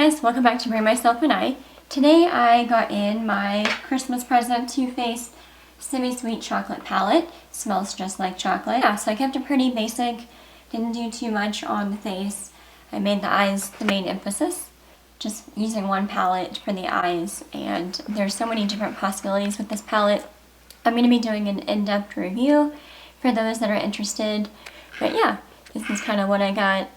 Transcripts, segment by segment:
guys, welcome back to BriMyselfAndEye. Today I got in my Christmas present TooFaced Semi-Sweet Chocolate Palette. Smells just like chocolate. Yeah, so I kept it pretty basic, didn't do too much on the face. I made the eyes the main emphasis, just using one palette for the eyes, and there's so many different possibilities with this palette. I'm going to be doing an in-depth review for those that are interested, but yeah, this is kind of what I got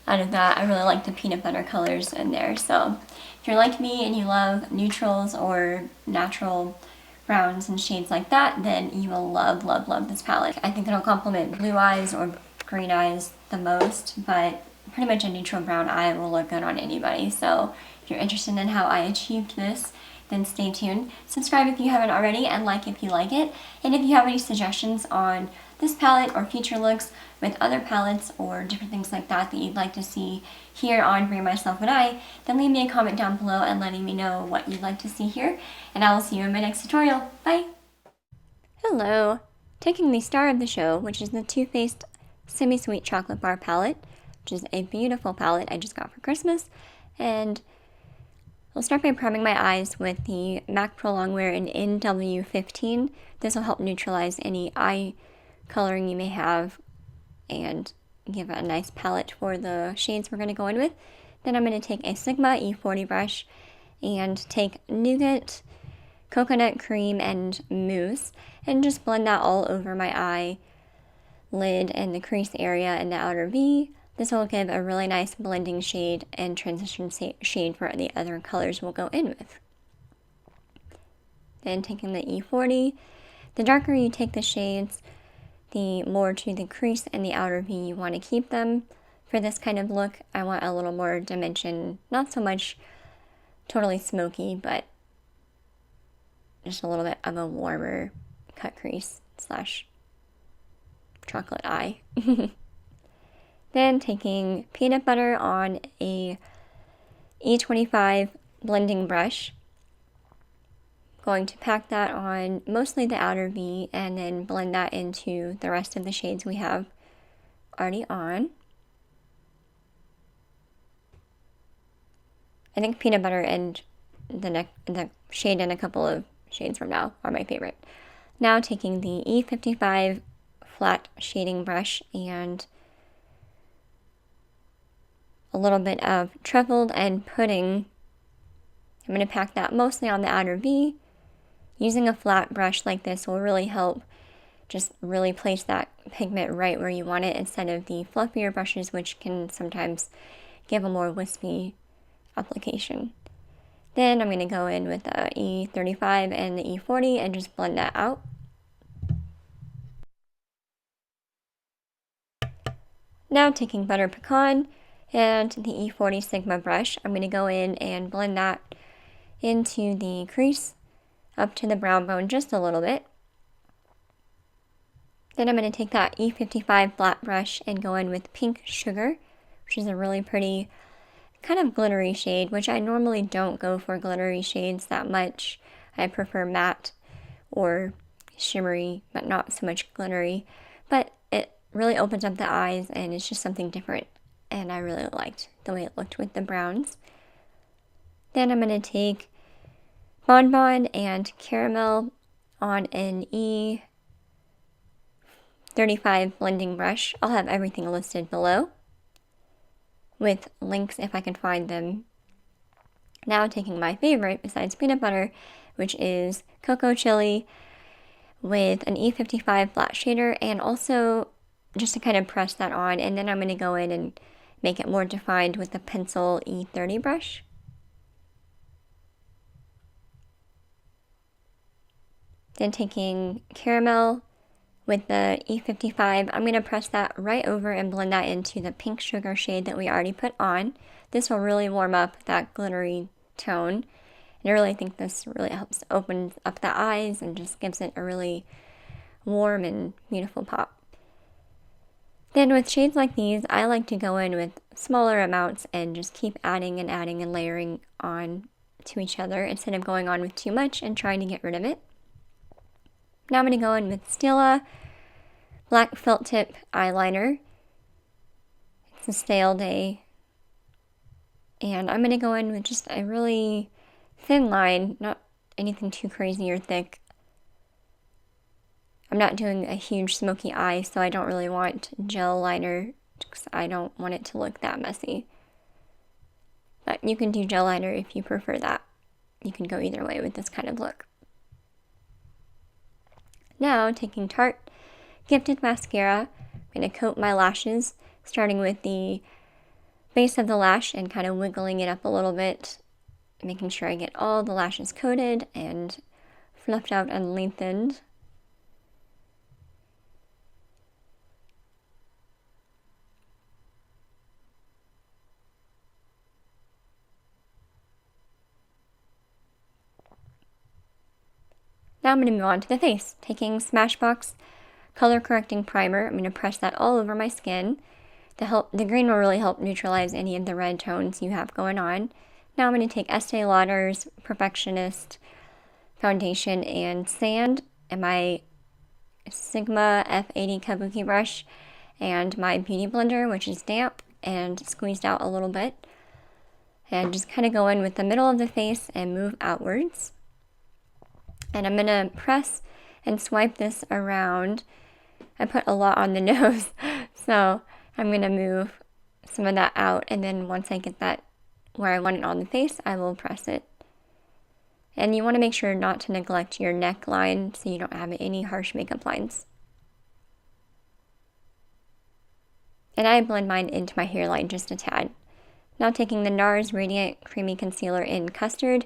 out of that. I really like the peanut butter colors in there. So if you're like me and you love neutrals or natural browns and shades like that, then you will love, love, love this palette. I think it'll complement blue eyes or green eyes the most, but pretty much a neutral brown eye will look good on anybody. So if you're interested in how I achieved this, then stay tuned. Subscribe if you haven't already, and like if you like it. And if you have any suggestions on this palette or future looks with other palettes or different things like that that you'd like to see here on BriMyselfAndEye, then leave me a comment down below and letting me know what you'd like to see here, and I will see you in my next tutorial. Bye! Hello! Taking the star of the show, which is the TooFaced Semi-Sweet Chocolate Bar palette, which is a beautiful palette I just got for Christmas, and I'll start by priming my eyes with the MAC Pro Longwear in NW15. This will help neutralize any eye coloring you may have and give it a nice palette for the shades we're going to go in with. Then I'm going to take a Sigma E40 brush and take Nougat, Coconut Cream, and Mousse, and just blend that all over my eye lid and the crease area and the outer V. This will give a really nice blending shade and transition shade for the other colors we'll go in with. Then taking the E40, the darker you take the shades, the more to the crease and the outer V you want to keep them. For this kind of look, I want a little more dimension, not so much totally smoky, but just a little bit of a warmer cut crease slash chocolate eye. Then taking peanut butter on a E25 blending brush, going to pack that on mostly the outer V and then blend that into the rest of the shades we have already on. I think peanut butter and the shade and a couple of shades from now are my favorite. Now taking the E55 flat shading brush and a little bit of Truffled Puddin. I'm going to pack that mostly on the outer V. Using a flat brush like this will really help just really place that pigment right where you want it instead of the fluffier brushes, which can sometimes give a more wispy application. Then I'm going to go in with the E35 and the E40 and just blend that out. Now taking Butter Pecan and the E40 Sigma brush, I'm going to go in and blend that into the crease up to the brown bone just a little bit. Then I'm going to take that E55 flat brush and go in with Pink Sugar, which is a really pretty kind of glittery shade, which I normally don't go for glittery shades that much. I prefer matte or shimmery, but not so much glittery. But it really opens up the eyes and it's just something different, and I really liked the way it looked with the browns. Then I'm going to take Bonbon and Caramel on an E35 blending brush. I'll have everything listed below with links if I can find them. Now taking my favorite besides peanut butter, which is Cocoa Chili, with an E55 flat shader, and also just to kind of press that on, and then I'm going to go in and make it more defined with the pencil E30 brush. Then taking Caramel with the E55, I'm going to press that right over and blend that into the Pink Sugar shade that we already put on. This will really warm up that glittery tone, and I really think this really helps open up the eyes and just gives it a really warm and beautiful pop. Then with shades like these, I like to go in with smaller amounts and just keep adding and layering on to each other instead of going on with too much and trying to get rid of it. Now I'm going to go in with Stila Black Felt Tip Eyeliner. It's a Stale Day And I'm going to go in with just a really thin line, not anything too crazy or thick. I'm not doing a huge smoky eye, so I don't really want gel liner because I don't want it to look that messy. But you can do gel liner if you prefer that. You can go either way with this kind of look. Now, taking Tarte Gifted Mascara, I'm going to coat my lashes, starting with the base of the lash and kind of wiggling it up a little bit, making sure I get all the lashes coated and fluffed out and lengthened. Now I'm going to move on to the face. Taking Smashbox Color Correcting Primer, I'm going to press that all over my skin. The green will really help neutralize any of the red tones you have going on. Now I'm going to take Estee Lauder's Perfectionist Foundation and Sand and my Sigma F80 Kabuki brush and my Beauty Blender, which is damp and squeezed out a little bit. And just kind of go in with the middle of the face and move outwards. And I'm going to press and swipe this around. I put a lot on the nose, so I'm going to move some of that out, and then once I get that where I want it on the face, I will press it. And you want to make sure not to neglect your neckline so you don't have any harsh makeup lines. And I blend mine into my hairline just a tad. Now taking the NARS Radiant Creamy Concealer in Custard,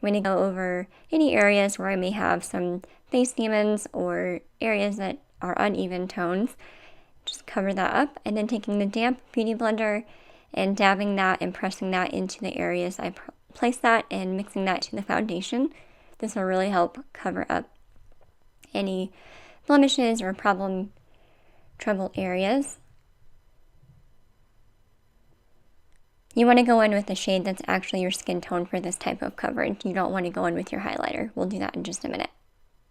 I'm going to go over any areas where I may have some face demons or areas that are uneven tones. Just cover that up, and then taking the damp Beauty Blender and dabbing that and pressing that into the areas I place that and mixing that to the foundation. This will really help cover up any blemishes or trouble areas. You want to go in with a shade that's actually your skin tone for this type of coverage. You don't want to go in with your highlighter. We'll do that in just a minute.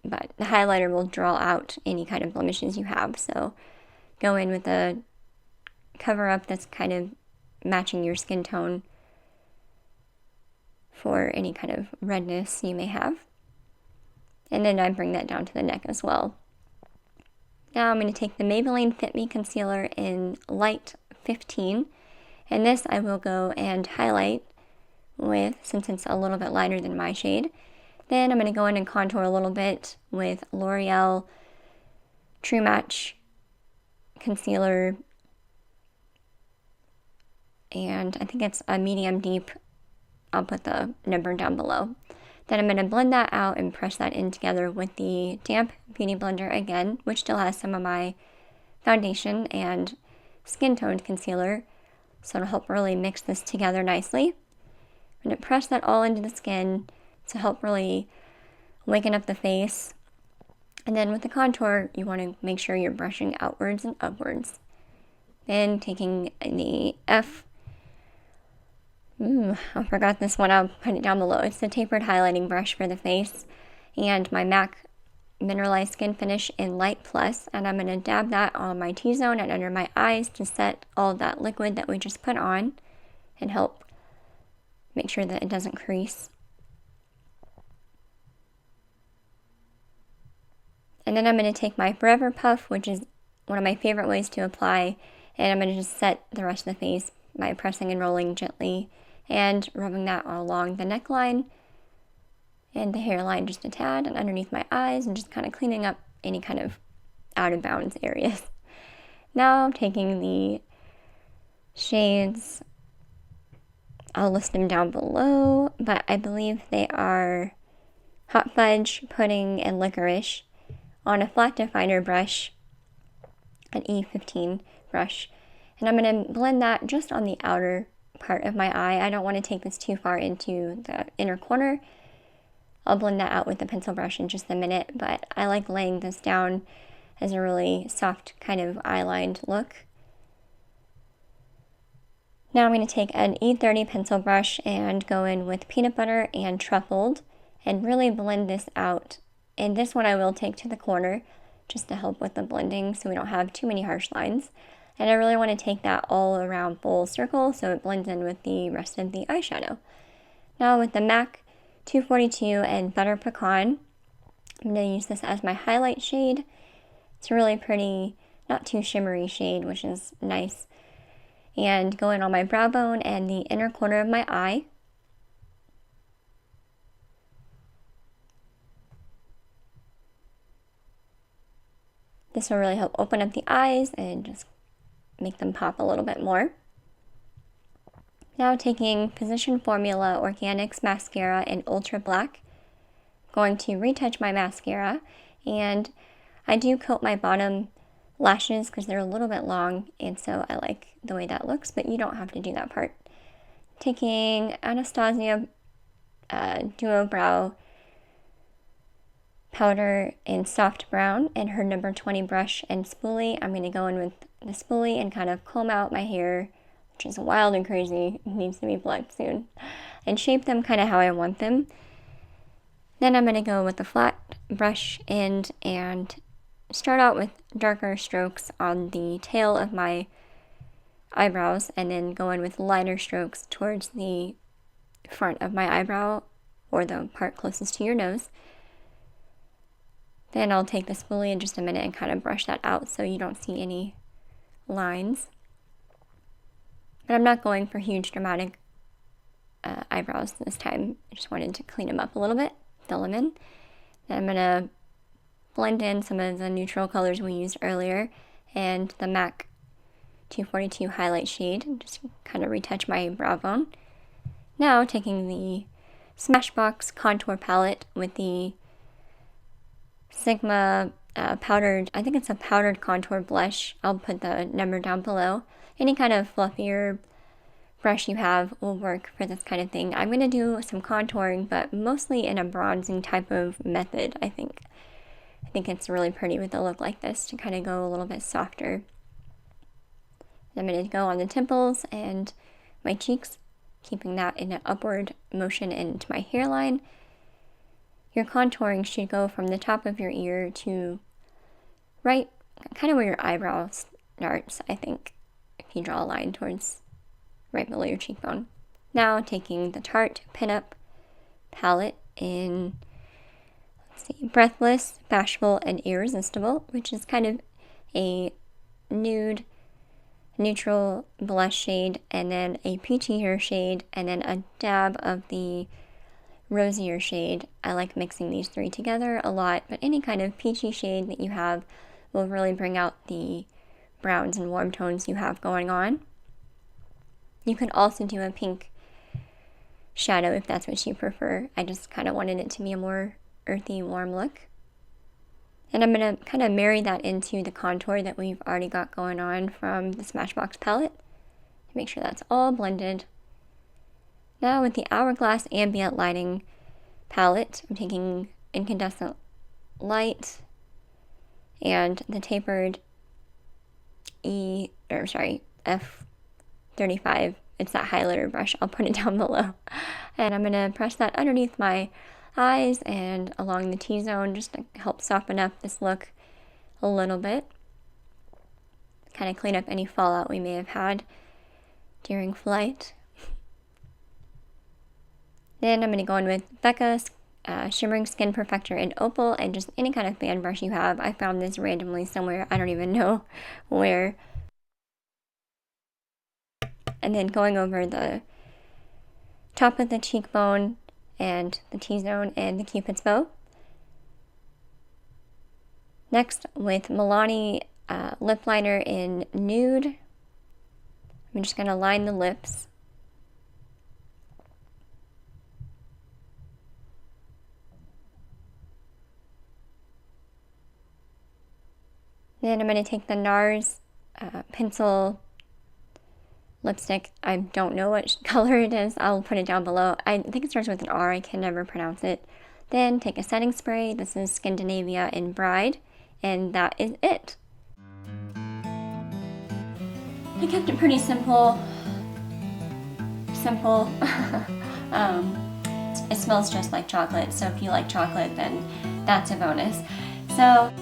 But the highlighter will draw out any kind of blemishes you have. So go in with a cover up that's kind of matching your skin tone for any kind of redness you may have. And then I bring that down to the neck as well. Now I'm going to take the Maybelline Fit Me Concealer in Light 15. And this I will go and highlight with, since it's a little bit lighter than my shade. Then I'm going to go in and contour a little bit with L'Oreal True Match Concealer. And I think it's a medium deep. I'll put the number down below. Then I'm going to blend that out and press that in together with the damp Beauty Blender again, which still has some of my foundation and skin toned concealer. So it'll help really mix this together nicely. I'm going to press that all into the skin to help really waken up the face. And then with the contour, you want to make sure you're brushing outwards and upwards. Then taking the I forgot this one, I'll put it down below. It's the tapered highlighting brush for the face. And my MAC Mineralized Skin Finish in Light Plus, and I'm going to dab that on my T-zone and under my eyes to set all of that liquid that we just put on and help make sure that it doesn't crease. And then I'm going to take my Forever Puff, which is one of my favorite ways to apply, and I'm going to just set the rest of the face by pressing and rolling gently and rubbing that all along the neckline and the hairline just a tad and underneath my eyes, and just kind of cleaning up any kind of out of bounds areas. Now I'm taking the shades, I'll list them down below, but I believe they are Hot Fudge, Pudding, and Licorice on a flat definer brush, an E15 brush. And I'm going to blend that just on the outer part of my eye. I don't want to take this too far into the inner corner. I'll blend that out with the pencil brush in just a minute, but I like laying this down as a really soft kind of eye-lined look. Now I'm going to take an E30 pencil brush and go in with Peanut Butter and Truffled and really blend this out. And this one I will take to the corner just to help with the blending so we don't have too many harsh lines. And I really want to take that all around full circle so it blends in with the rest of the eyeshadow. Now with the MAC 242 and Butter Pecan, I'm going to use this as my highlight shade. It's a really pretty, not too shimmery shade, which is nice. And going on my brow bone and the inner corner of my eye. This will really help open up the eyes and just make them pop a little bit more. Now taking Position Formula Organics Mascara in Ultra Black, I'm going to retouch my mascara, and I do coat my bottom lashes because they're a little bit long, and so I like the way that looks, but you don't have to do that part. Taking Anastasia Duo Brow Powder in Soft Brown and her number 20 brush and spoolie, I'm going to go in with the spoolie and kind of comb out my hair, which is wild and crazy, it needs to be plucked soon, and shape them kind of how I want them. Then I'm going to go with the flat brush end and start out with darker strokes on the tail of my eyebrows, and then go in with lighter strokes towards the front of my eyebrow, or the part closest to your nose. Then I'll take the spoolie in just a minute and kind of brush that out so you don't see any lines. But I'm not going for huge dramatic eyebrows this time. I just wanted to clean them up a little bit, fill them in. Then I'm going to blend in some of the neutral colors we used earlier and the MAC 242 highlight shade, and just kind of retouch my brow bone. Now taking the Smashbox contour palette with the Sigma powdered, I think it's a powdered contour blush. I'll put the number down below. Any kind of fluffier brush you have will work for this kind of thing. I'm going to do some contouring, but mostly in a bronzing type of method, I think. I think it's really pretty with a look like this to kind of go a little bit softer. I'm going to go on the temples and my cheeks, keeping that in an upward motion into my hairline. Your contouring should go from the top of your ear to right, kind of where your eyebrow starts, I think, if you draw a line towards right below your cheekbone. Now taking the Tarte Pinup palette in, let's see, Breathless, Bashful, and Irresistible, which is kind of a nude, neutral blush shade, and then a peachier shade, and then a dab of the rosier shade. I like mixing these three together a lot, but any kind of peachy shade that you have will really bring out the browns and warm tones you have going on. You could also do a pink shadow if that's what you prefer. I just kind of wanted it to be a more earthy, warm look. And I'm going to kind of marry that into the contour that we've already got going on from the Smashbox palette to make sure that's all blended. Now with the Hourglass Ambient Lighting palette, I'm taking Incandescent Light and the tapered F35. It's that highlighter brush. I'll put it down below. And I'm going to press that underneath my eyes and along the T-zone just to help soften up this look a little bit. Kind of clean up any fallout we may have had during flight. Then I'm going to go in with Becca's Shimmering Skin Perfector in Opal, and just any kind of fan brush you have. I found this randomly somewhere. I don't even know where. And then going over the top of the cheekbone and the T-zone and the Cupid's bow. Next, with Milani lip liner in Nude, I'm just going to line the lips. Then I'm going to take the NARS pencil lipstick. I don't know what color it is. I'll put it down below. I think it starts with an R. I can never pronounce it. Then take a setting spray. This is Scandinavia in Bride. And that is it. I kept it pretty simple. It smells just like chocolate. So if you like chocolate, then that's a bonus. So